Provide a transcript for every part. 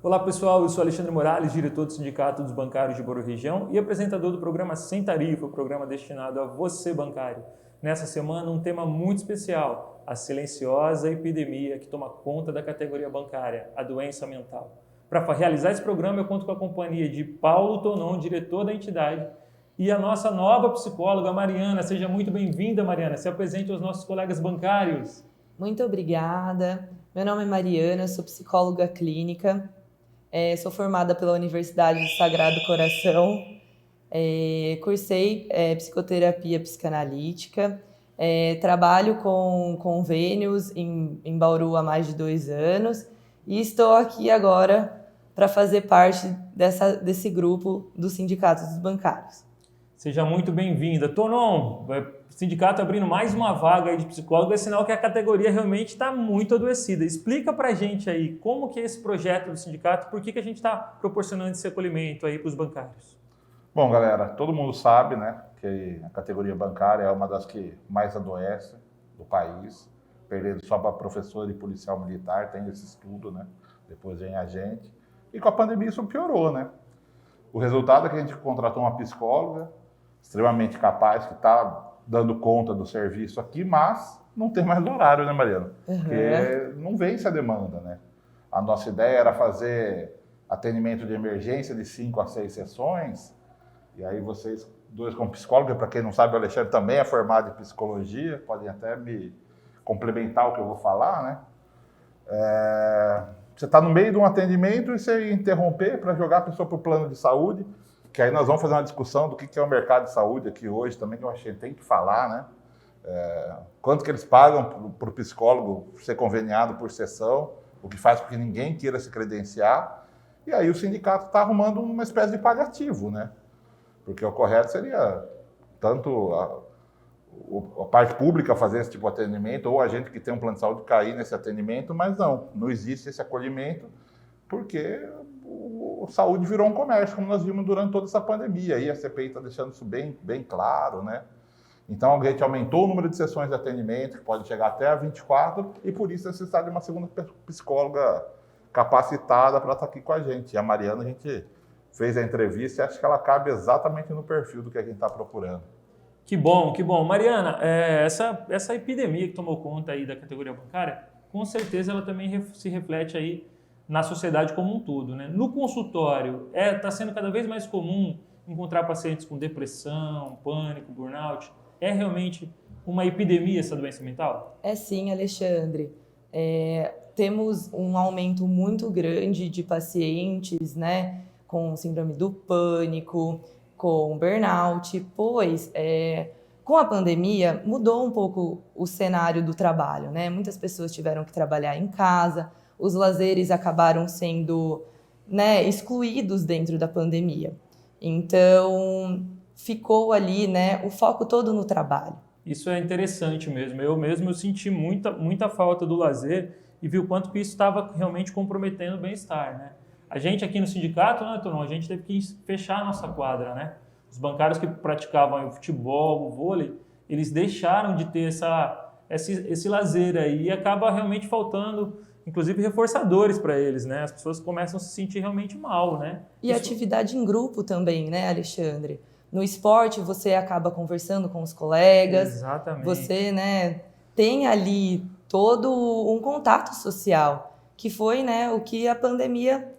Olá pessoal, eu sou Alexandre Morales, diretor do Sindicato dos Bancários de Bauru Região e apresentador do programa Sem Tarifa, o programa destinado a você bancário. Nessa semana, um tema muito especial, a silenciosa epidemia que toma conta da categoria bancária, a doença mental. Para realizar esse programa, eu conto com a companhia de Paulo Tonon, diretor da entidade, e a nossa nova psicóloga, Mariana. Seja muito bem-vinda, Mariana. Se apresente aos nossos colegas bancários. Muito obrigada. Meu nome é Mariana, sou psicóloga clínica. Sou formada pela Universidade do Sagrado Coração, cursei psicoterapia psicanalítica, trabalho com convênios em Bauru há mais de 2 anos e estou aqui agora para fazer parte desse grupo do Sindicato dos Bancários. Seja muito bem-vinda. Tonon, o sindicato abrindo mais uma vaga aí de psicólogo, é sinal que a categoria realmente está muito adoecida. Explica pra gente aí como que é esse projeto do sindicato, por que a gente está proporcionando esse acolhimento aí para os bancários? Bom, galera, todo mundo sabe, né, que a categoria bancária é uma das que mais adoece do país, perdendo só para professor e policial militar, tem esse estudo, né, depois vem a gente. E com a pandemia isso piorou, né? O resultado é que a gente contratou uma psicóloga extremamente capaz, que está dando conta do serviço aqui, mas não tem mais horário, né, Mariana? Porque não vence a demanda, né? A nossa ideia era fazer atendimento de emergência de 5 a 6 sessões, e aí vocês dois como psicólogos, para quem não sabe, o Alexandre também é formado em psicologia, podem até me complementar o que eu vou falar, né? Você está no meio de um atendimento e você interromper para jogar a pessoa para o plano de saúde, que aí nós vamos fazer uma discussão do que é o mercado de saúde aqui hoje também, que eu achei que tem que falar, né? Quanto que eles pagam para o psicólogo ser conveniado por sessão, o que faz com que ninguém queira se credenciar. E aí o sindicato está arrumando uma espécie de paliativo, né? Porque o correto seria tanto a parte pública fazer esse tipo de atendimento, ou a gente que tem um plano de saúde cair nesse atendimento, mas não existe esse acolhimento, porque a saúde virou um comércio, como nós vimos durante toda essa pandemia, e a CPI está deixando isso bem, bem claro, né? Então a gente aumentou o número de sessões de atendimento, que pode chegar até a 24, e por isso a necessidade de uma segunda psicóloga capacitada para estar aqui com a gente. E a Mariana, a gente fez a entrevista e acho que ela cabe exatamente no perfil do que a gente está procurando. Que bom, que bom. Mariana, essa epidemia que tomou conta aí da categoria bancária, com certeza ela também se reflete aí na sociedade como um todo, né? No consultório, está sendo cada vez mais comum encontrar pacientes com depressão, pânico, burnout. É realmente uma epidemia essa doença mental? É sim, Alexandre. Temos um aumento muito grande de pacientes, né, com síndrome do pânico, com burnout, pois com a pandemia mudou um pouco o cenário do trabalho, né? Muitas pessoas tiveram que trabalhar em casa, os lazeres acabaram sendo, né, excluídos dentro da pandemia. Então, ficou ali, né, o foco todo no trabalho. Isso é interessante mesmo. Eu senti muita falta do lazer e vi o quanto que isso estava realmente comprometendo o bem-estar, né? A gente aqui no sindicato, né, Tonon, a gente teve que fechar a nossa quadra, né? Os bancários que praticavam o futebol, o vôlei, eles deixaram de ter esse lazer aí e acaba realmente faltando, inclusive, reforçadores para eles, né? As pessoas começam a se sentir realmente mal, né? E atividade em grupo também, né, Alexandre? No esporte, você acaba conversando com os colegas. Exatamente. Você, né, tem ali todo um contato social, que foi, né, o que a pandemia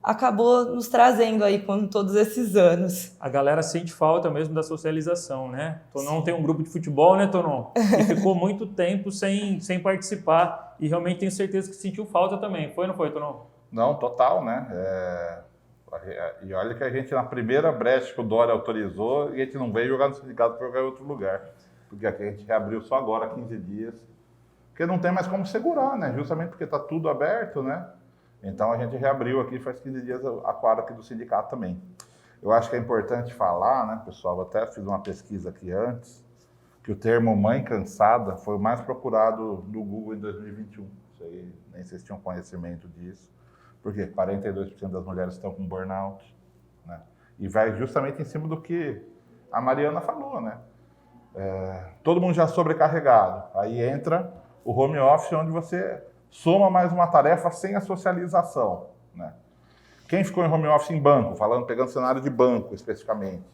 acabou nos trazendo aí com todos esses anos. A galera sente falta mesmo da socialização, né? Tonon tem um grupo de futebol, né, Tonon? E ficou muito tempo sem participar e realmente tenho certeza que sentiu falta também. Foi ou não foi, Tonon? Não, total, né? E olha que a gente, na primeira brecha que o Dória autorizou, a gente não veio jogar no sindicato para jogar em outro lugar. Porque aqui a gente reabriu só agora, 15 dias. Porque não tem mais como segurar, né? Justamente porque está tudo aberto, né? Então a gente reabriu aqui faz 15 dias a quadra aqui do sindicato também. Eu acho que é importante falar, né, pessoal? Eu até fiz uma pesquisa aqui antes, que o termo mãe cansada foi o mais procurado no Google em 2021. Isso aí, nem vocês tinham conhecimento disso. Porque 42% das mulheres estão com burnout, né? E vai justamente em cima do que a Mariana falou, né? Todo mundo já sobrecarregado. Aí entra o home office, onde você soma mais uma tarefa sem a socialização, né? Quem ficou em home office em banco, pegando cenário de banco especificamente,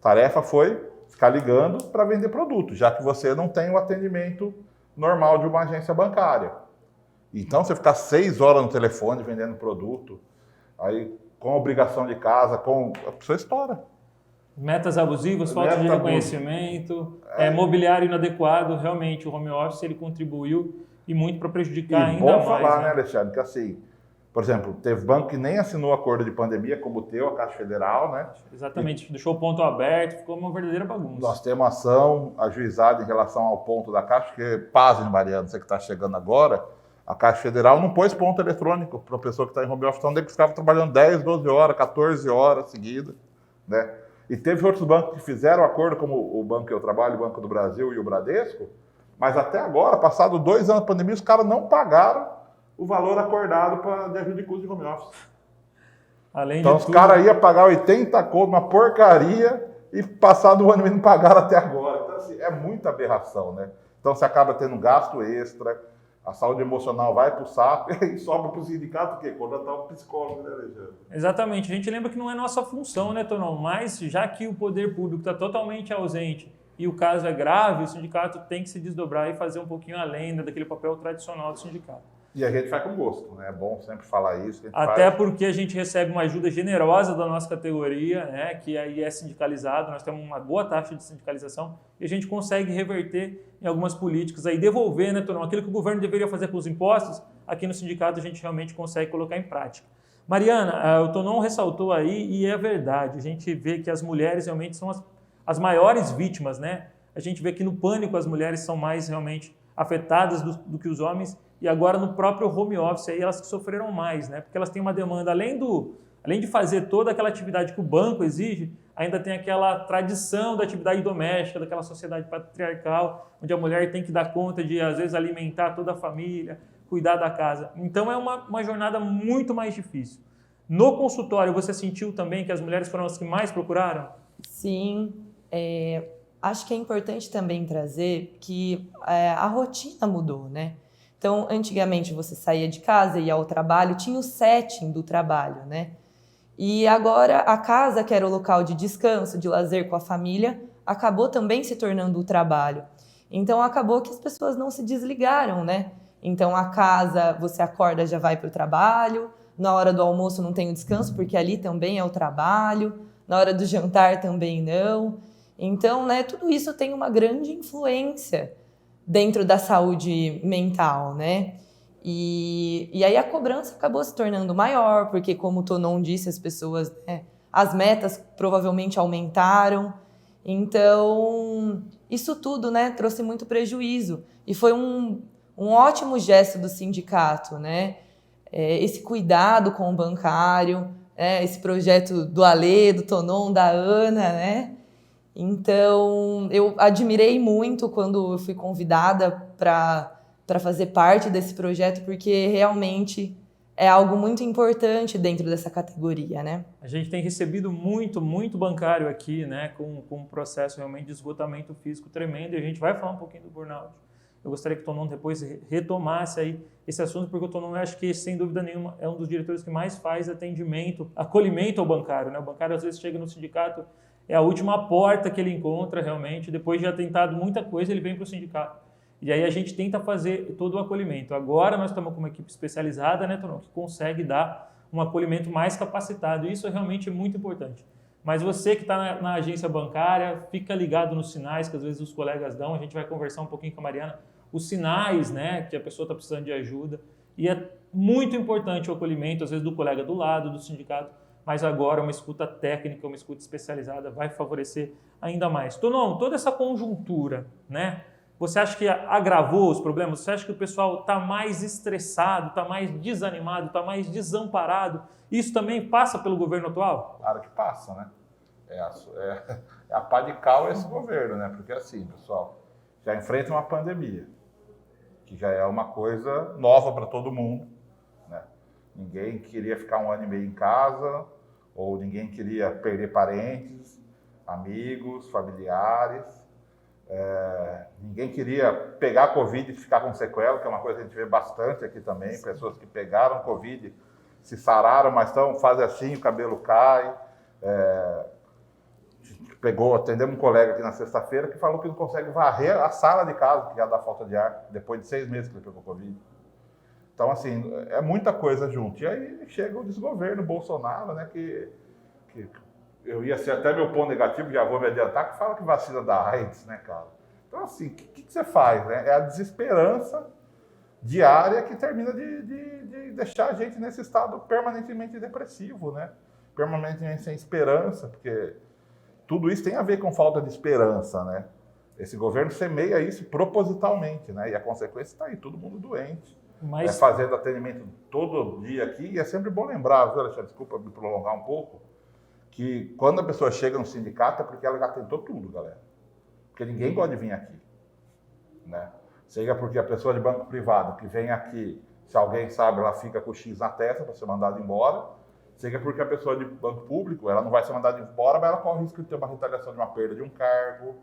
tarefa foi ficar ligando para vender produto, já que você não tem o atendimento normal de uma agência bancária. Então, você ficar 6 horas no telefone vendendo produto, aí com obrigação de casa, a pessoa estoura. Metas abusivas, falta de reconhecimento, mobiliário inadequado, realmente o home office ele contribuiu e muito para prejudicar ainda mais. E bom falar, né, Alexandre, que assim, por exemplo, teve banco que nem assinou acordo de pandemia, como o teu, a Caixa Federal, né? Exatamente, deixou o ponto aberto, ficou uma verdadeira bagunça. Nós temos ação ajuizada em relação ao ponto da Caixa, que, pasmem, Mariana, você que está chegando agora, a Caixa Federal não pôs ponto eletrônico para a pessoa que está em home office, então que ficava trabalhando 10, 12 horas, 14 horas seguidas, né? E teve outros bancos que fizeram acordo, como o banco que eu trabalho, o Banco do Brasil e o Bradesco, mas até agora, passado 2 anos da pandemia, os caras não pagaram o valor acordado de ajuda de custo de home office. Então os caras iam pagar 80 conto, uma porcaria, e passado o ano e não pagaram até agora. Então assim, é muita aberração, né? Então você acaba tendo gasto extra, a saúde emocional vai para o saco e sobra para o sindicato o quê? Contratar um psicólogo, né, Alexandre? Exatamente. A gente lembra que não é nossa função, né, Tonão? Mas já que o poder público está totalmente ausente e o caso é grave, o sindicato tem que se desdobrar e fazer um pouquinho além daquele papel tradicional do sindicato. E a gente faz com gosto, né? É bom sempre falar isso. Até porque a gente recebe uma ajuda generosa da nossa categoria, né? Que aí é sindicalizado, nós temos uma boa taxa de sindicalização e a gente consegue reverter em algumas políticas, aí devolver, né, Tonão? Aquilo que o governo deveria fazer com os impostos, aqui no sindicato a gente realmente consegue colocar em prática. Mariana, o Tonão ressaltou aí, e é verdade, a gente vê que as mulheres realmente são as maiores vítimas, né? A gente vê que no pânico as mulheres são mais realmente afetadas do que os homens, e agora no próprio home office aí elas que sofreram mais, né? Porque elas têm uma demanda, além de fazer toda aquela atividade que o banco exige, ainda tem aquela tradição da atividade doméstica, daquela sociedade patriarcal, onde a mulher tem que dar conta de, às vezes, alimentar toda a família, cuidar da casa. Então é uma jornada muito mais difícil. No consultório, você sentiu também que as mulheres foram as que mais procuraram? Sim, acho que é importante também trazer que a rotina mudou, né? Então, antigamente você saía de casa, ia ao trabalho, tinha o setting do trabalho, né? E agora a casa, que era o local de descanso, de lazer com a família, acabou também se tornando o trabalho. Então, acabou que as pessoas não se desligaram, né? Então, a casa, você acorda, já vai para o trabalho, na hora do almoço não tem o descanso, porque ali também é o trabalho, na hora do jantar também não. Então, né, tudo isso tem uma grande influência dentro da saúde mental, né? E aí a cobrança acabou se tornando maior, porque como o Tonon disse, as pessoas, né, as metas provavelmente aumentaram. Então, isso tudo, né, trouxe muito prejuízo. E foi um ótimo gesto do sindicato, né? Esse cuidado com o bancário, esse projeto do Alê, do Tonon, da Ana, né? Então, eu admirei muito quando eu fui convidada para fazer parte desse projeto, porque realmente é algo muito importante dentro dessa categoria, né? A gente tem recebido muito, muito bancário aqui, né, com um processo realmente de esgotamento físico tremendo, e a gente vai falar um pouquinho do burnout. Eu gostaria que o Tonon depois retomasse aí esse assunto, porque o Tonon, eu acho que, sem dúvida nenhuma, é um dos diretores que mais faz atendimento, acolhimento ao bancário, né? O bancário, às vezes, chega no sindicato, é a última porta que ele encontra realmente, depois de já tentado muita coisa, ele vem para o sindicato. E aí a gente tenta fazer todo o acolhimento. Agora nós estamos com uma equipe especializada, né, Tonon, que consegue dar um acolhimento mais capacitado. Isso é realmente muito importante. Mas você que está na agência bancária, fica ligado nos sinais que às vezes os colegas dão. A gente vai conversar um pouquinho com a Mariana. Os sinais, né, que a pessoa está precisando de ajuda. E é muito importante o acolhimento, às vezes, do colega do lado, do sindicato. Mas agora uma escuta técnica, uma escuta especializada vai favorecer ainda mais. Tonon, toda essa conjuntura, né? Você acha que agravou os problemas? Você acha que o pessoal está mais estressado, está mais desanimado, está mais desamparado? Isso também passa pelo governo atual? Claro que passa, né? É a pá de cal esse governo, né? Porque assim, pessoal, já enfrenta uma pandemia, que já é uma coisa nova para todo mundo, né? Ninguém queria ficar 1 ano e meio em casa, ou ninguém queria perder parentes, amigos, familiares. Ninguém queria pegar Covid e ficar com sequela, que é uma coisa que a gente vê bastante aqui também. Sim. Pessoas que pegaram Covid, se sararam, mas fazem assim, o cabelo cai. Atendemos um colega aqui na sexta-feira que falou que não consegue varrer a sala de casa, que já dá falta de ar, depois de 6 meses que ele pegou Covid. Então, assim, é muita coisa junto. E aí chega o desgoverno Bolsonaro, né, que eu ia ser até meu ponto negativo, já vou me adiantar, que fala que vacina da AIDS, né, cara? Então, assim, o que você faz, né? É a desesperança diária que termina de deixar a gente nesse estado permanentemente depressivo, né? Permanentemente sem esperança, porque tudo isso tem a ver com falta de esperança, né? Esse governo semeia isso propositalmente, né? E a consequência está aí, todo mundo doente. Fazendo atendimento todo dia aqui, e é sempre bom lembrar, viu, Alexandre? Desculpa me prolongar um pouco, que quando a pessoa chega no sindicato é porque ela já tentou tudo, galera. Porque ninguém gosta de vir aqui, né? Seja porque a pessoa de banco privado que vem aqui, se alguém sabe, ela fica com o X na testa para ser mandada embora. Seja porque a pessoa de banco público, ela não vai ser mandada embora, mas ela corre o risco de ter uma retaliação de uma perda de um cargo,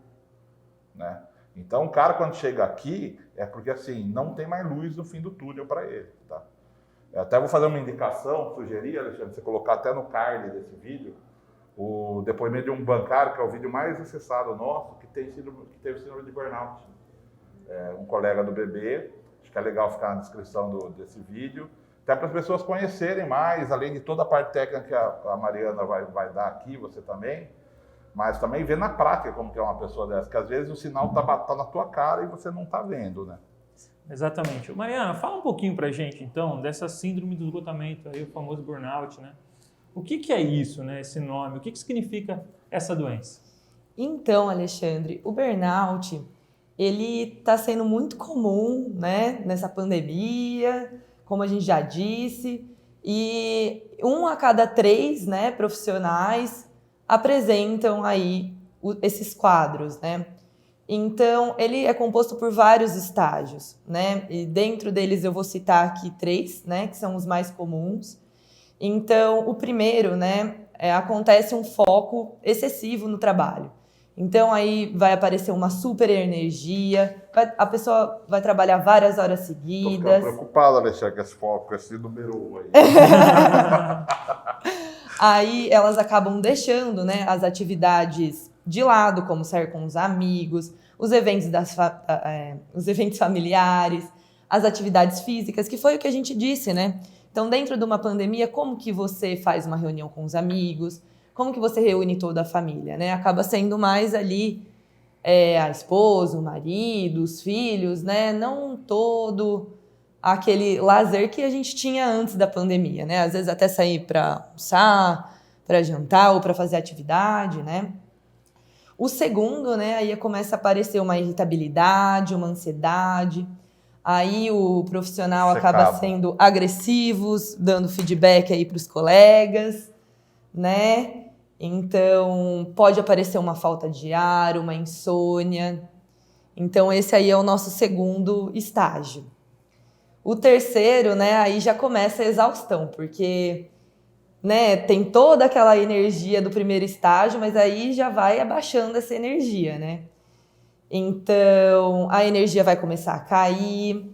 né? Então, o cara, quando chega aqui, é porque, assim, não tem mais luz no fim do túnel para ele, tá? Eu até vou fazer uma indicação, sugerir, Alexandre, você colocar até no card desse vídeo, o depoimento de um bancário, que é o vídeo mais acessado nosso, que teve síndrome de burnout. Um colega do BB, acho que é legal ficar na descrição desse vídeo, até para as pessoas conhecerem mais, além de toda a parte técnica que a Mariana vai dar aqui, você também, mas também ver na prática como que é uma pessoa dessa, que às vezes o sinal tá na tua cara e você não tá vendo, né? Exatamente. Mariana, fala um pouquinho pra gente, então, dessa síndrome do esgotamento, aí, o famoso burnout, né? O que é isso, né, esse nome? O que significa essa doença? Então, Alexandre, o burnout, ele está sendo muito comum, né, nessa pandemia, como a gente já disse, e 1 a cada 3, né, profissionais apresentam aí esses quadros, né? Então, ele é composto por vários estágios, né? E dentro deles eu vou citar aqui 3, né, que são os mais comuns. Então, o primeiro, né, acontece um foco excessivo no trabalho. Então, aí vai aparecer uma super energia, a pessoa vai trabalhar várias horas seguidas. Tô preocupado, Alexandre, com esse foco, esse número 1 aí. Aí elas acabam deixando, né, as atividades de lado, como sair com os amigos, os eventos, os eventos familiares, as atividades físicas, que foi o que a gente disse, né? Então, dentro de uma pandemia, como que você faz uma reunião com os amigos? Como que você reúne toda a família, né? Acaba sendo mais ali a esposa, o marido, os filhos, né? Não todo aquele lazer que a gente tinha antes da pandemia, né? Às vezes até sair para almoçar, para jantar ou para fazer atividade, né? O segundo, né? Aí começa a aparecer uma irritabilidade, uma ansiedade. Aí o profissional acaba sendo agressivos, dando feedback aí para os colegas, né? Então, pode aparecer uma falta de ar, uma insônia. Então, esse aí é o nosso segundo estágio. O terceiro, né, aí já começa a exaustão, porque, né, tem toda aquela energia do primeiro estágio, mas aí já vai abaixando essa energia, né? Então, a energia vai começar a cair,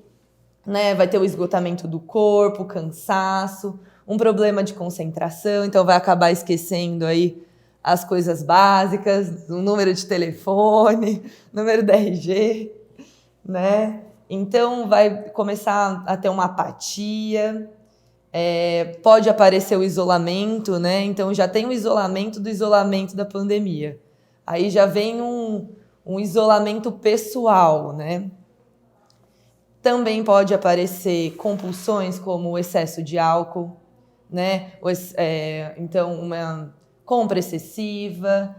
né? Vai ter o esgotamento do corpo, cansaço, um problema de concentração, então vai acabar esquecendo aí as coisas básicas, o número de telefone, número da RG, né? Então vai começar a ter uma apatia, pode aparecer o isolamento, né? Então já tem o isolamento do isolamento da pandemia. Aí já vem um isolamento pessoal, né? Também pode aparecer compulsões como o excesso de álcool, né? Então, uma compra excessiva,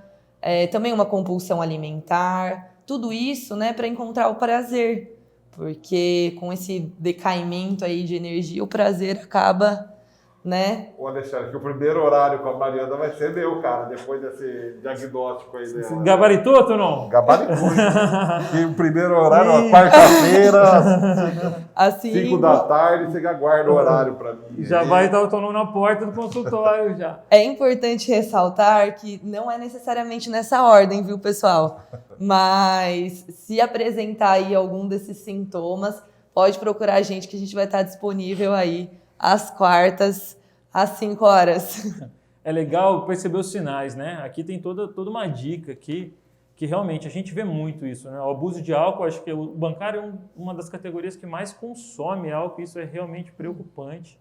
também uma compulsão alimentar, tudo isso, né, para encontrar o prazer, porque com esse decaimento aí de energia, o prazer acaba né? Ô, Alexandre, que o primeiro horário com a Mariana vai ser meu, cara, depois desse diagnóstico aí dela. Gabaritou, ou não? Gabaritou. E o primeiro horário, ó, quarta-feira, Às 5 da tarde, você aguarda o horário para mim. Já aí. vai estar o Tonon na porta do consultório já. É importante ressaltar que não é necessariamente nessa ordem, viu, pessoal? Mas se apresentar aí algum desses sintomas, pode procurar a gente que a gente vai estar disponível aí às quartas, às 5 horas. É legal perceber os sinais, né? Aqui tem toda uma dica aqui, que realmente a gente vê muito isso, né? O abuso de álcool, acho que o bancário é uma das categorias que mais consome álcool, isso é realmente preocupante,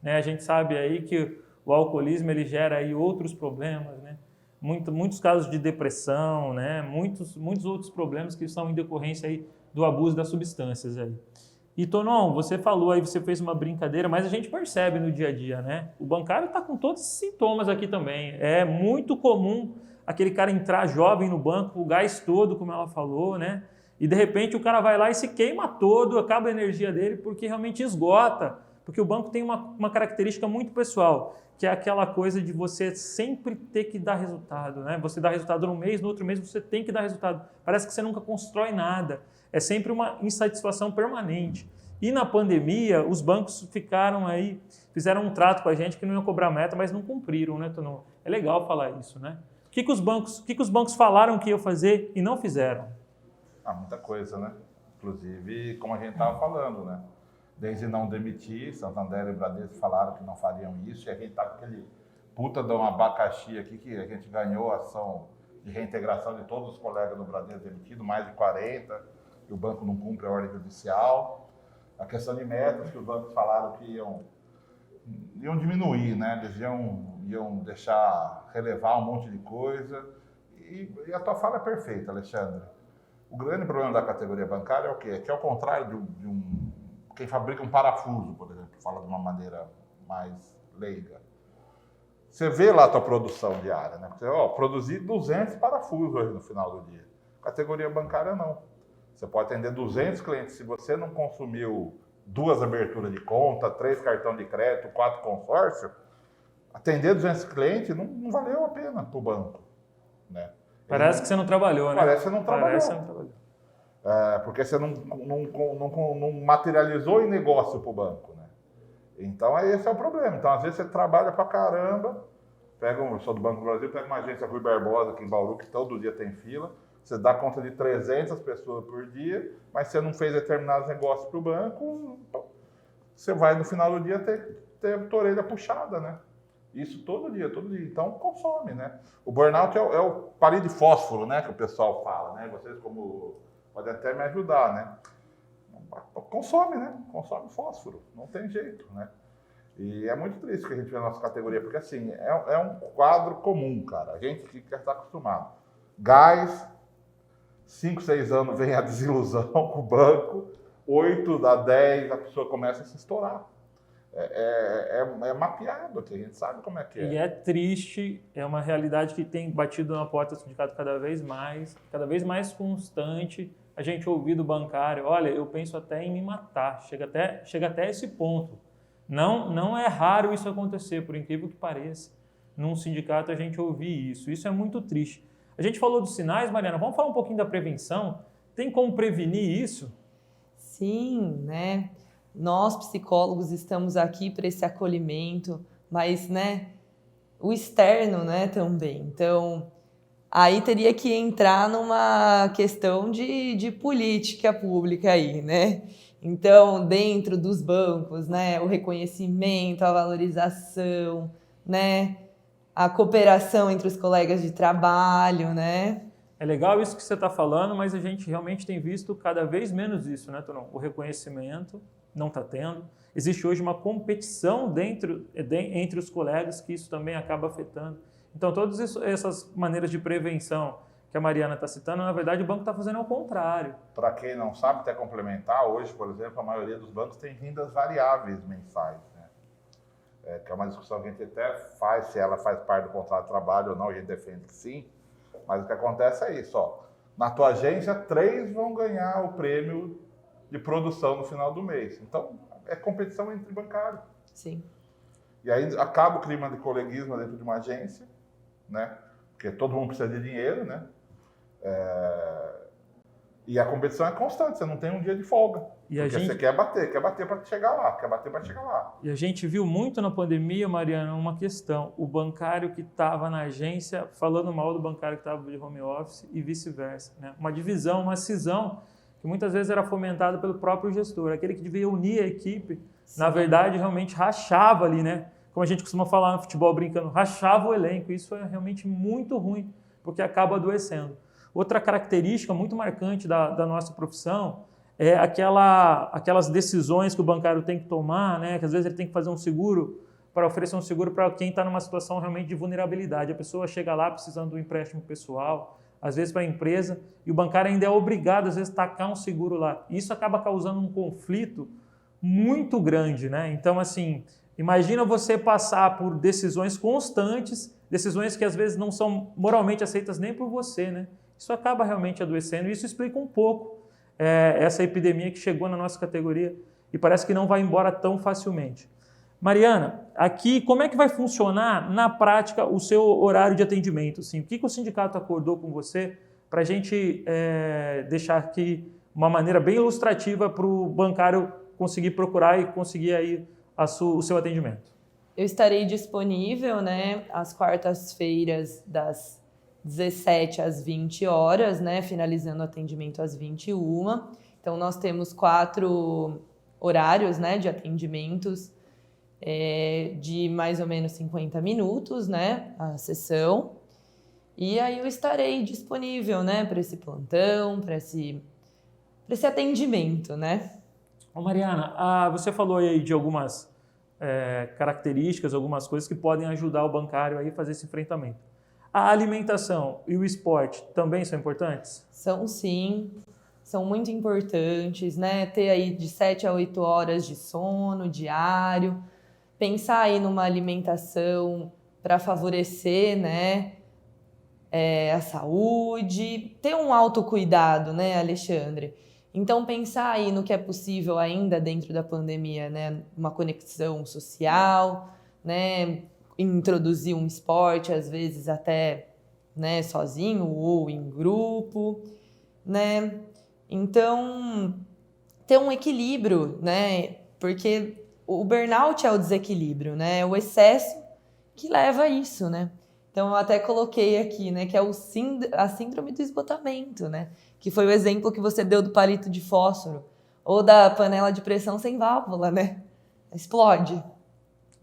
né? A gente sabe aí que o alcoolismo ele gera aí outros problemas, né? Muitos casos de depressão, né? Muitos outros problemas que são em decorrência aí do abuso das substâncias aí. E Tonon, você falou aí, você fez uma brincadeira, mas a gente percebe no dia a dia, né? O bancário está com todos esses sintomas aqui também. É muito comum aquele cara entrar jovem no banco, o gás todo, como ela falou, né? E de repente o cara vai lá e se queima todo, acaba a energia dele porque realmente esgota. Porque o banco tem uma característica muito pessoal, que é aquela coisa de você sempre ter que dar resultado, né? Você dá resultado no mês, no outro mês você tem que dar resultado. Parece que você nunca constrói nada. É sempre uma insatisfação permanente. E na pandemia, os bancos fizeram um trato com a gente que não iam cobrar meta, mas não cumpriram, né, Tonon? É legal falar isso, né? O que os bancos falaram que iam fazer e não fizeram? Muita coisa, né? Inclusive, como a gente estava falando, né? Desde não demitir, Santander e Bradesco falaram que não fariam isso, e a gente está com aquele puta de um abacaxi aqui que a gente ganhou a ação de reintegração de todos os colegas do Bradesco demitidos, mais de 40, e o banco não cumpre a ordem judicial. A questão de metas, que os bancos falaram que iam diminuir, né? Eles iam deixar relevar um monte de coisa. E a tua fala é perfeita, Alexandre. O grande problema da categoria bancária é o quê? É que ao contrário de quem fabrica um parafuso, por exemplo, fala de uma maneira mais leiga. Você vê lá a tua produção diária, né? Você, produzir 200 parafusos hoje no final do dia. Categoria bancária não. Você pode atender 200 clientes. Se você não consumiu 2 aberturas de conta, 3 cartões de crédito, 4 consórcio, atender 200 clientes não valeu a pena para o banco, né? Parece que você não trabalhou, né? Parece que você não trabalhou. Parece que você não trabalhou. Porque você não materializou em negócio para o banco, né? Então, esse é o problema. Então, às vezes, você trabalha pra caramba, eu sou do Banco do Brasil, pega uma agência Rui Barbosa aqui em Bauru, que todo dia tem fila, você dá conta de 300 pessoas por dia, mas você não fez determinados negócios para o banco, você vai no final do dia ter a tua orelha puxada, né? Isso todo dia. Então, consome, né? O burnout é o pari de fósforo, né? Que o pessoal fala, né? Vocês podem até me ajudar, né? Consome, né? Consome fósforo, não tem jeito, né? E é muito triste que a gente vê na nossa categoria, porque assim, é um quadro comum, cara. A gente fica acostumado. Gás, 5, 6 anos vem a desilusão com o banco, 8 dá 10, a pessoa começa a se estourar. É mapeado aqui, a gente sabe como é que é. E é triste, é uma realidade que tem batido na porta do sindicato cada vez mais constante. A gente ouvir do bancário, olha, eu penso até em me matar, chega até esse ponto. Não é raro isso acontecer, por incrível que pareça. Num sindicato a gente ouvir isso. Isso é muito triste. A gente falou dos sinais, Mariana, vamos falar um pouquinho da prevenção? Tem como prevenir isso? Sim, né? Nós, psicólogos, estamos aqui para esse acolhimento, mas, né, o externo, né, também. Então, aí teria que entrar numa questão de política pública aí, né? Então, dentro dos bancos, né, o reconhecimento, a valorização, né, a cooperação entre os colegas de trabalho, né? É legal isso que você está falando, mas a gente realmente tem visto cada vez menos isso, né, Tonon? O reconhecimento não está tendo. Existe hoje uma competição entre os colegas que isso também acaba afetando. Então, todas essas maneiras de prevenção que a Mariana está citando, na verdade, o banco está fazendo ao contrário. Para quem não sabe, até complementar, hoje, por exemplo, a maioria dos bancos tem rendas variáveis mensais, né? Que é uma discussão que a gente até faz, se ela faz parte do contrato de trabalho ou não, a gente defende que sim. Mas o que acontece é isso, ó. Na tua agência, 3 vão ganhar o prêmio de produção no final do mês. Então, é competição entre bancários. Sim. E aí acaba o clima de coleguismo dentro de uma agência, né? Porque todo mundo precisa de dinheiro, né? E a competição é constante, você não tem um dia de folga. Porque você quer bater para chegar lá, E a gente viu muito na pandemia, Mariana, uma questão. O bancário que estava na agência falando mal do bancário que estava de home office e vice-versa, né? Uma divisão, uma cisão que muitas vezes era fomentada pelo próprio gestor. Aquele que devia unir a equipe, na verdade, realmente rachava ali, né? Como a gente costuma falar no futebol brincando, rachava o elenco. Isso é realmente muito ruim, porque acaba adoecendo. Outra característica muito marcante da nossa profissão é aquelas decisões que o bancário tem que tomar, né? Que às vezes ele tem que fazer um seguro para oferecer um seguro para quem está numa situação realmente de vulnerabilidade. A pessoa chega lá precisando do empréstimo pessoal, às vezes para a empresa, e o bancário ainda é obrigado, às vezes, a tacar um seguro lá. Isso acaba causando um conflito muito grande, né? Então, assim, imagina você passar por decisões constantes, decisões que às vezes não são moralmente aceitas nem por você, né? Isso acaba realmente adoecendo e isso explica um pouco essa epidemia que chegou na nossa categoria e parece que não vai embora tão facilmente. Mariana, aqui como é que vai funcionar na prática o seu horário de atendimento? Assim, o que o sindicato acordou com você para a gente deixar aqui uma maneira bem ilustrativa para o bancário conseguir procurar e conseguir aí o seu atendimento? Eu estarei disponível, né, às quartas-feiras das 17 às 20 horas, né, finalizando o atendimento às 21. Então, nós temos 4 horários, né, de atendimentos de mais ou menos 50 minutos, né, a sessão. E aí eu estarei disponível, né, para esse plantão, para esse atendimento, né. Ô Mariana, você falou aí de algumas características, algumas coisas que podem ajudar o bancário aí a fazer esse enfrentamento. A alimentação e o esporte também são importantes? São sim, são muito importantes, né? Ter aí de 7 a 8 horas de sono diário, pensar aí numa alimentação para favorecer, né, a saúde, ter um autocuidado, né, Alexandre? Então, pensar aí no que é possível ainda dentro da pandemia, né? Uma conexão social, né? Introduzir um esporte, às vezes até, né, sozinho ou em grupo, né? Então, ter um equilíbrio, né? Porque o burnout é o desequilíbrio, né? É o excesso que leva a isso, né? Então, eu até coloquei aqui, né, que é a síndrome do esgotamento, né? Que foi o exemplo que você deu do palito de fósforo ou da panela de pressão sem válvula, né? Explode.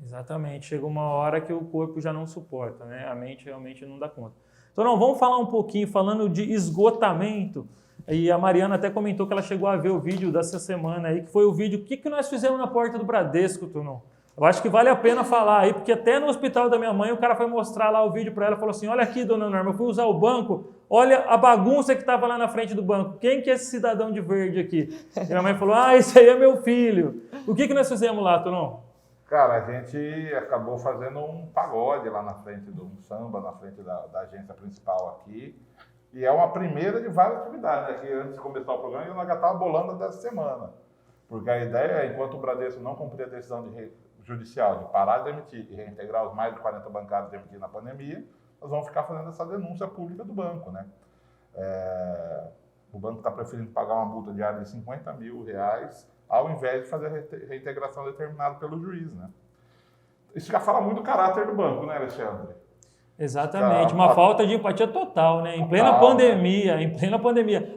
Exatamente, chega uma hora que o corpo já não suporta, né? A mente realmente não dá conta. Então, não, vamos falar um pouquinho, falando de esgotamento, e a Mariana até comentou que ela chegou a ver o vídeo dessa semana aí, que foi o vídeo, o que nós fizemos na porta do Bradesco, Tunão? Eu acho que vale a pena falar aí, porque até no hospital da minha mãe, o cara foi mostrar lá o vídeo para ela e falou assim, olha aqui, dona Norma, eu fui usar o banco, olha a bagunça que estava lá na frente do banco, quem que é esse cidadão de verde aqui? E minha mãe falou, esse aí é meu filho. O que nós fizemos lá, Tunão? Cara, a gente acabou fazendo um pagode lá na frente um samba na frente da agência principal aqui. E é uma primeira de várias atividades, né? Que antes de começar o programa, eu já estava bolando dessa semana. Porque a ideia é, enquanto o Bradesco não cumprir a decisão judicial de parar de emitir e reintegrar os mais de 40 bancários emitidos na pandemia, nós vamos ficar fazendo essa denúncia pública do banco, né? O banco está preferindo pagar uma multa diária de R$50 mil, ao invés de fazer a reintegração determinada pelo juiz, né? Isso já fala muito do caráter do banco, né, Alexandre? Exatamente, uma falta de empatia total, né? Em plena pandemia.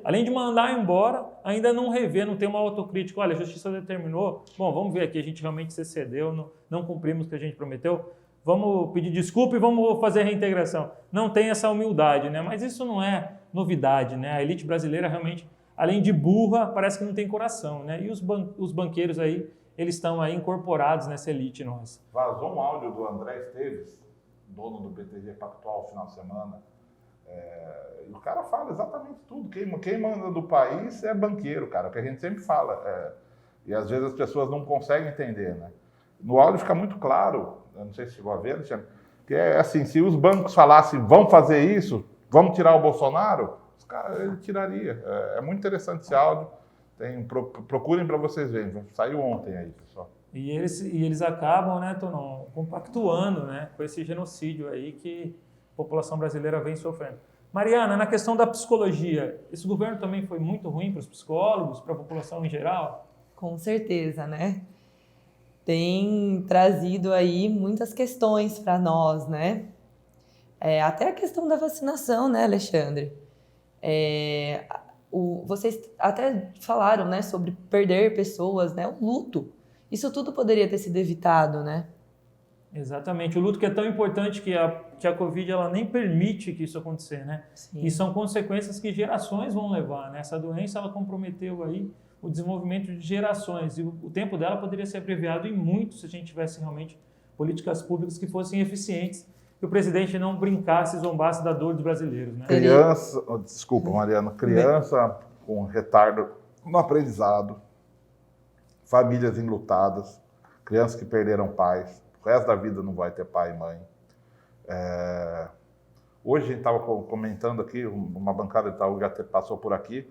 Além de mandar embora, ainda não rever, não tem uma autocrítica. Olha, a justiça determinou, bom, vamos ver aqui, a gente realmente se excedeu, não cumprimos o que a gente prometeu, vamos pedir desculpa e vamos fazer a reintegração. Não tem essa humildade, né? Mas isso não é novidade, né? A elite brasileira realmente, além de burra, parece que não tem coração, né? E os banqueiros aí, eles estão aí incorporados nessa elite nossa. Vazou um áudio do André Esteves, dono do BTG Pactual, final de semana, e o cara fala exatamente tudo. Quem manda do país é banqueiro, cara, que a gente sempre fala. E às vezes as pessoas não conseguem entender, né? No áudio fica muito claro, eu não sei se chegou a ver, Alexandre, que é assim, se os bancos falassem, vamos fazer isso, vamos tirar o Bolsonaro, os caras, ele tiraria. É muito interessante esse áudio. Procurem para vocês verem. Saiu ontem aí, pessoal. E eles acabam, né, Tonon, compactuando, né, com esse genocídio aí que a população brasileira vem sofrendo. Mariana, na questão da psicologia, esse governo também foi muito ruim para os psicólogos, para a população em geral? Com certeza, né? Tem trazido aí muitas questões para nós, né? Até a questão da vacinação, né, Alexandre? Vocês até falaram, né, sobre perder pessoas, né? O luto. Isso tudo poderia ter sido evitado, né? Exatamente. O luto que é tão importante que a Covid ela nem permite que isso aconteça, né? Sim. E são consequências que gerações vão levar, né? Essa doença ela comprometeu aí o desenvolvimento de gerações e o tempo dela poderia ser abreviado em muito se a gente tivesse realmente políticas públicas que fossem eficientes e o presidente não brincasse e zombasse da dor dos brasileiros, né? Desculpa, Mariana, criança com retardo no aprendizado, famílias enlutadas, crianças que perderam pais, o resto da vida não vai ter pai e mãe. Hoje a gente estava comentando aqui, uma bancada de Itaú já passou por aqui,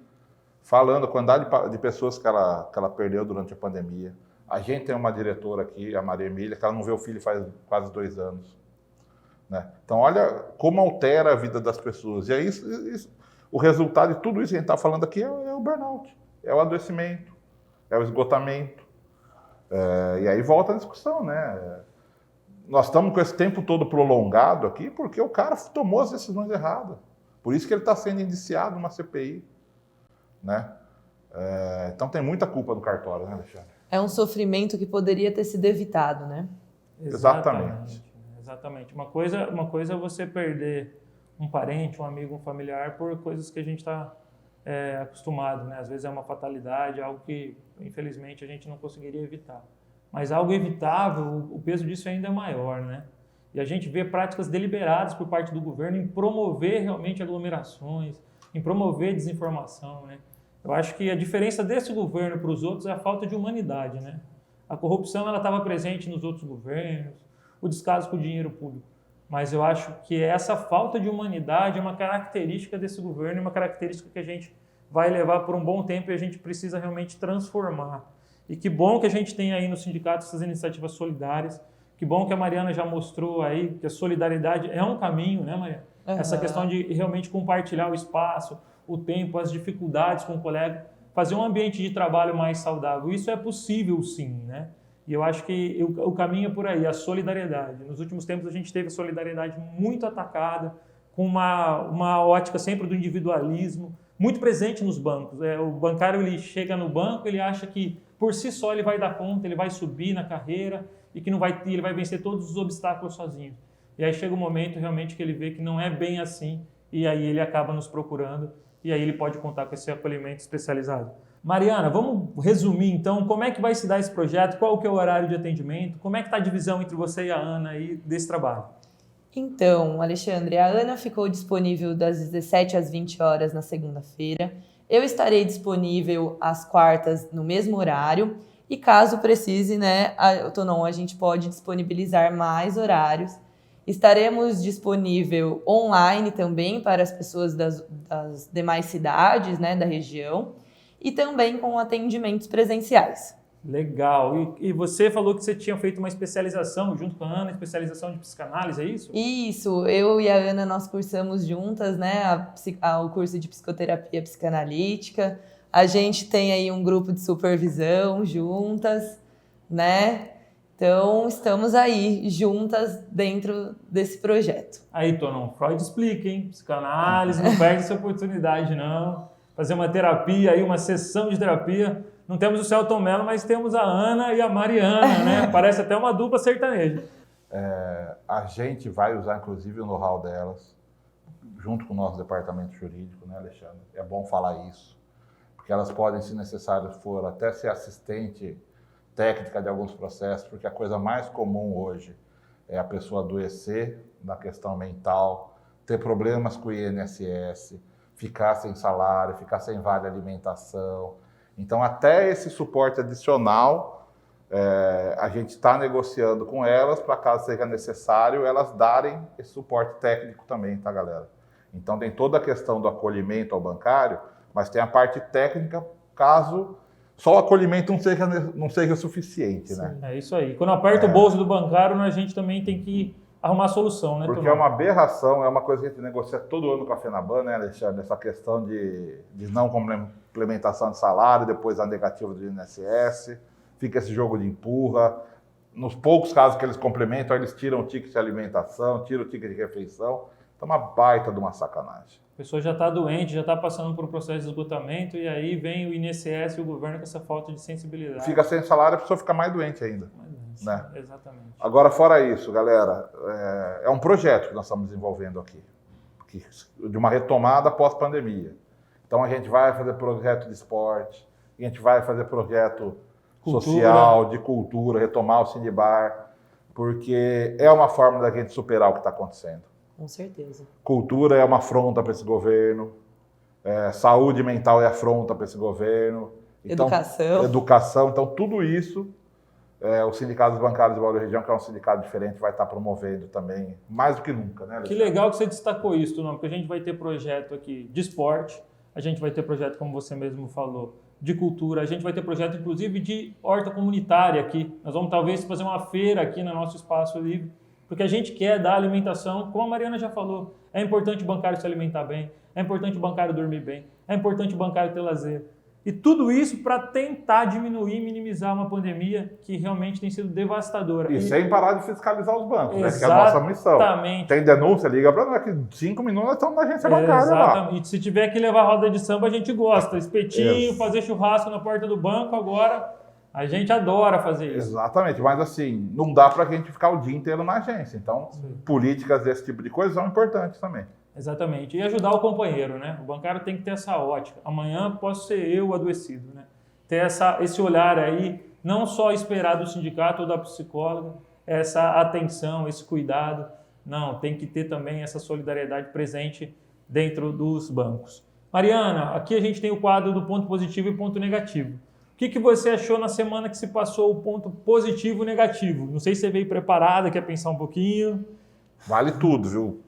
falando a quantidade de pessoas que ela perdeu durante a pandemia. A gente tem uma diretora aqui, a Maria Emília, que ela não vê o filho faz quase 2 anos. Né? Então, olha como altera a vida das pessoas. E aí, o resultado de tudo isso que a gente está falando aqui é o burnout, é o adoecimento, é o esgotamento. E aí volta a discussão, né? Nós estamos com esse tempo todo prolongado aqui porque o cara tomou as decisões erradas. Por isso que ele está sendo indiciado numa CPI. Né? Então tem muita culpa do cartório, né, Alexandre? É um sofrimento que poderia ter sido evitado, né? Exatamente. Uma coisa é você perder um parente, um amigo, um familiar por coisas que a gente está acostumado, né? Às vezes é uma fatalidade, algo que infelizmente a gente não conseguiria evitar. Mas algo evitável, o peso disso ainda é maior, né? E a gente vê práticas deliberadas por parte do governo em promover realmente aglomerações, em promover desinformação, né? Eu acho que a diferença desse governo para os outros é a falta de humanidade, né? A corrupção ela estava presente nos outros governos, o descaso com o dinheiro público. Mas eu acho que essa falta de humanidade é uma característica desse governo, uma característica que a gente vai levar por um bom tempo e a gente precisa realmente transformar. E que bom que a gente tem aí no sindicato essas iniciativas solidárias, que bom que a Mariana já mostrou aí que a solidariedade é um caminho, né, Mariana? Uhum. Essa questão de realmente compartilhar o espaço, o tempo, as dificuldades com o colega, fazer um ambiente de trabalho mais saudável. Isso é possível sim, né? E eu acho que o caminho é por aí, a solidariedade. Nos últimos tempos a gente teve a solidariedade muito atacada, com uma ótica sempre do individualismo, muito presente nos bancos. O bancário ele chega no banco, ele acha que por si só ele vai dar conta, ele vai subir na carreira e que ele vai vencer todos os obstáculos sozinho. E aí chega um momento realmente que ele vê que não é bem assim e aí ele acaba nos procurando e aí ele pode contar com esse acolhimento especializado. Mariana, vamos resumir então como é que vai se dar esse projeto, qual que é o horário de atendimento, como é que está a divisão entre você e a Ana aí desse trabalho? Então, Alexandre, a Ana ficou disponível das 17 às 20 horas na segunda-feira. Eu estarei disponível às quartas no mesmo horário e caso precise, né, a gente pode disponibilizar mais horários. Estaremos disponível online também para as pessoas das demais cidades, né, da região e também com atendimentos presenciais. Legal. E você falou que você tinha feito uma especialização junto com a Ana, especialização de psicanálise, é isso? Isso, eu e a Ana nós cursamos juntas, né, o curso de psicoterapia psicanalítica. A gente tem aí um grupo de supervisão juntas, né? Então, estamos aí juntas dentro desse projeto. Aí, Tonon, Freud explica, hein? Psicanálise, não perde essa oportunidade, não. Fazer uma terapia aí, uma sessão de terapia. Não temos o Celton Mello, mas temos a Ana e a Mariana, né? Parece até uma dupla sertaneja. A gente vai usar, inclusive, o know-how delas, junto com o nosso departamento jurídico, né, Alexandre? É bom falar isso, porque elas podem, se necessário for, até ser assistente técnica de alguns processos, porque a coisa mais comum hoje é a pessoa adoecer na questão mental, ter problemas com o INSS, ficar sem salário, ficar sem vale alimentação. Então, até esse suporte adicional, a gente está negociando com elas para, caso seja necessário, elas darem esse suporte técnico também, tá, galera? Então, tem toda a questão do acolhimento ao bancário, mas tem a parte técnica, caso só o acolhimento não seja suficiente, né? É isso aí. Quando aperta o bolso do bancário, a gente também tem que arrumar a solução, né, Porque Tonão? é uma aberração, é uma coisa que a gente negocia todo ano com a FENABAN, né, Alexandre? Essa questão de não complementação de salário, depois a negativa do INSS, fica esse jogo de empurra. Nos poucos casos que eles complementam, eles tiram o ticket de alimentação, tiram o ticket de refeição. Então é uma baita de uma sacanagem. A pessoa já está doente, já está passando por um processo de esgotamento e aí vem o INSS e o governo com essa falta de sensibilidade. Fica sem salário, a pessoa fica mais doente ainda. Né? Exatamente. Agora, fora isso, galera, é um projeto que nós estamos desenvolvendo aqui, de uma retomada pós-pandemia. Então a gente vai fazer projeto de esporte, a gente vai fazer projeto social, de cultura, retomar o Cindybar, porque é uma forma da gente superar o que está acontecendo. Com certeza. Cultura é uma afronta para esse governo, saúde mental é afronta para esse governo. Então, educação. Então, tudo isso, o Sindicato dos Bancários de Bauru Região, que é um sindicato diferente, vai estar promovendo também, mais do que nunca, né, Alexandre? Que legal que você destacou isso, Tonão, porque a gente vai ter projeto aqui de esporte, a gente vai ter projeto, como você mesmo falou, de cultura, a gente vai ter projeto, inclusive, de horta comunitária aqui. Nós vamos, talvez, fazer uma feira aqui no nosso espaço livre, porque a gente quer dar alimentação, como a Mariana já falou, é importante o bancário se alimentar bem, é importante o bancário dormir bem, é importante o bancário ter lazer. E tudo isso para tentar diminuir e minimizar uma pandemia que realmente tem sido devastadora. E sem parar de fiscalizar os bancos, né? Que é a Exatamente. nossa missão. Tem denúncia, liga para nós, que 5 minutos nós estamos na agência bancária lá. E se tiver que levar roda de samba, a gente gosta. Espetinho, fazer churrasco na porta do banco, agora a gente adora fazer isso. Exatamente, mas assim, não dá para a gente ficar o dia inteiro na agência. Então, políticas desse tipo de coisa são importantes também. Exatamente. E ajudar o companheiro, né? O bancário tem que ter essa ótica. Amanhã posso ser eu adoecido, né? Ter esse olhar aí, não só esperar do sindicato ou da psicóloga, essa atenção, esse cuidado. Não, tem que ter também essa solidariedade presente dentro dos bancos. Mariana, aqui a gente tem o quadro do ponto positivo e ponto negativo. O que você achou na semana que se passou o ponto positivo e negativo? Não sei se você veio preparada, quer pensar um pouquinho. Vale tudo, viu?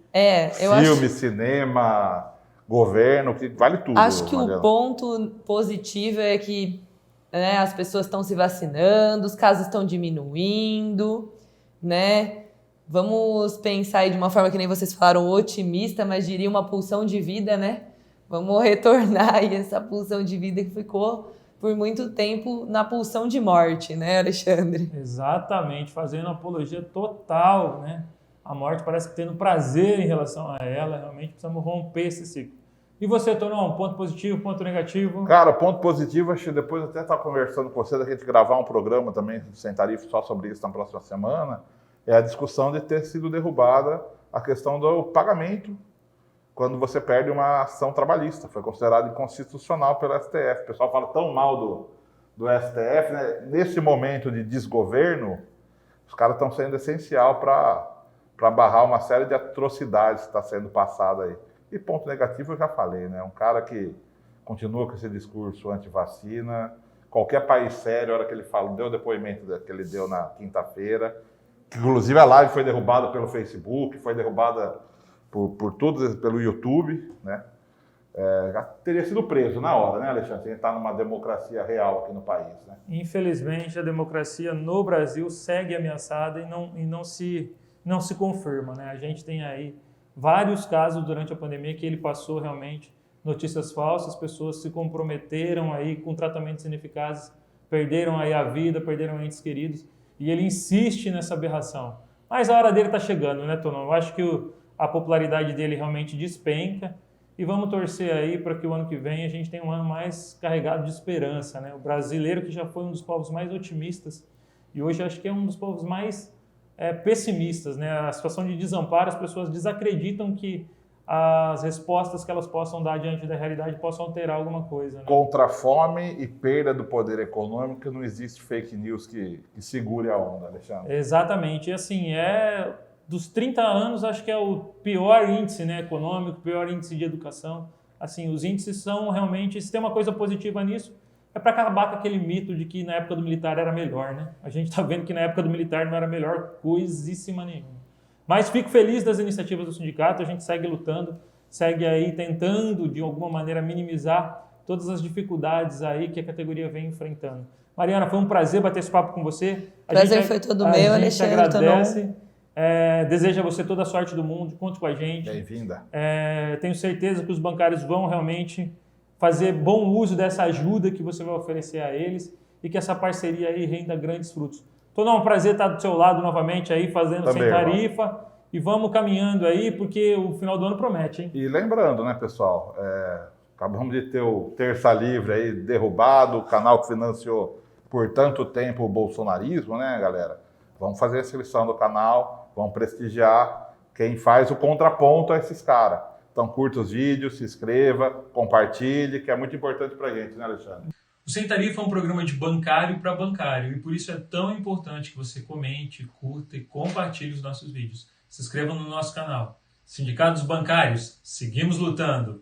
Filme, cinema, governo, vale tudo. Acho que Mariana. O ponto positivo é que as pessoas estão se vacinando, os casos estão diminuindo, né? Vamos pensar aí de uma forma que nem vocês falaram, otimista, mas diria uma pulsão de vida, né? Vamos retornar aí essa pulsão de vida que ficou por muito tempo na pulsão de morte, né, Alexandre? Exatamente, fazendo apologia total, né? A morte parece que tendo prazer em relação a ela, realmente precisamos romper esse ciclo. E você, Tonão, ponto positivo, ponto negativo? Cara, ponto positivo, acho que depois até estava conversando com você, da gente gravar um programa também sem tarifa só sobre isso na próxima semana, é a discussão de ter sido derrubada a questão do pagamento quando você perde uma ação trabalhista. Foi considerado inconstitucional pelo STF. O pessoal fala tão mal do STF, né? Nesse momento de desgoverno, os caras estão sendo essencial para barrar uma série de atrocidades que está sendo passada aí. E ponto negativo eu já falei, né? Um cara que continua com esse discurso anti-vacina, qualquer país sério, a hora que ele fala, deu o depoimento que ele deu na quinta-feira, que inclusive a live foi derrubada pelo Facebook, foi derrubada por tudo, pelo YouTube, né? Já teria sido preso na hora, né, Alexandre? A gente está numa democracia real aqui no país, né? Infelizmente, a democracia no Brasil segue ameaçada e não se confirma, né? A gente tem aí vários casos durante a pandemia que ele passou realmente notícias falsas, pessoas se comprometeram aí com tratamentos ineficazes, perderam aí a vida, perderam entes queridos, e ele insiste nessa aberração. Mas a hora dele está chegando, né, Tonão? Eu acho que a popularidade dele realmente despenca e vamos torcer aí para que o ano que vem a gente tenha um ano mais carregado de esperança, né? O brasileiro, que já foi um dos povos mais otimistas e hoje acho que é um dos povos mais pessimistas, né? A situação de desamparo, as pessoas desacreditam que as respostas que elas possam dar diante da realidade possam alterar alguma coisa, né? Contra a fome e perda do poder econômico, não existe fake news que segure a onda, Alexandre. Exatamente. E assim, dos 30 anos, acho que é o pior índice, né, econômico, pior índice de educação. Assim, os índices são realmente, se tem uma coisa positiva nisso, é para acabar com aquele mito de que na época do militar era melhor, né? A gente está vendo que na época do militar não era melhor coisíssima nenhuma. Mas fico feliz das iniciativas do sindicato, a gente segue lutando, segue aí tentando de alguma maneira minimizar todas as dificuldades aí que a categoria vem enfrentando. Mariana, foi um prazer bater esse papo com você. Prazer foi todo meu, Alexandre. A gente agradece. Desejo a você toda a sorte do mundo. Conte com a gente. Bem-vinda. Tenho certeza que os bancários vão realmente fazer bom uso dessa ajuda que você vai oferecer a eles e que essa parceria aí renda grandes frutos. Então, é um prazer estar do seu lado novamente aí, fazendo Sem Tarifa. Irmão. E vamos caminhando aí, porque o final do ano promete, hein? E lembrando, né, pessoal, acabamos de ter o Terça Livre aí derrubado, o canal que financiou por tanto tempo o bolsonarismo, né, galera? Vamos fazer a inscrição do canal, vamos prestigiar quem faz o contraponto a esses caras. Então, curta os vídeos, se inscreva, compartilhe, que é muito importante pra gente, né, Alexandre? O Sem Tarifa é um programa de bancário para bancário e por isso é tão importante que você comente, curta e compartilhe os nossos vídeos. Se inscreva no nosso canal. Sindicatos bancários, seguimos lutando!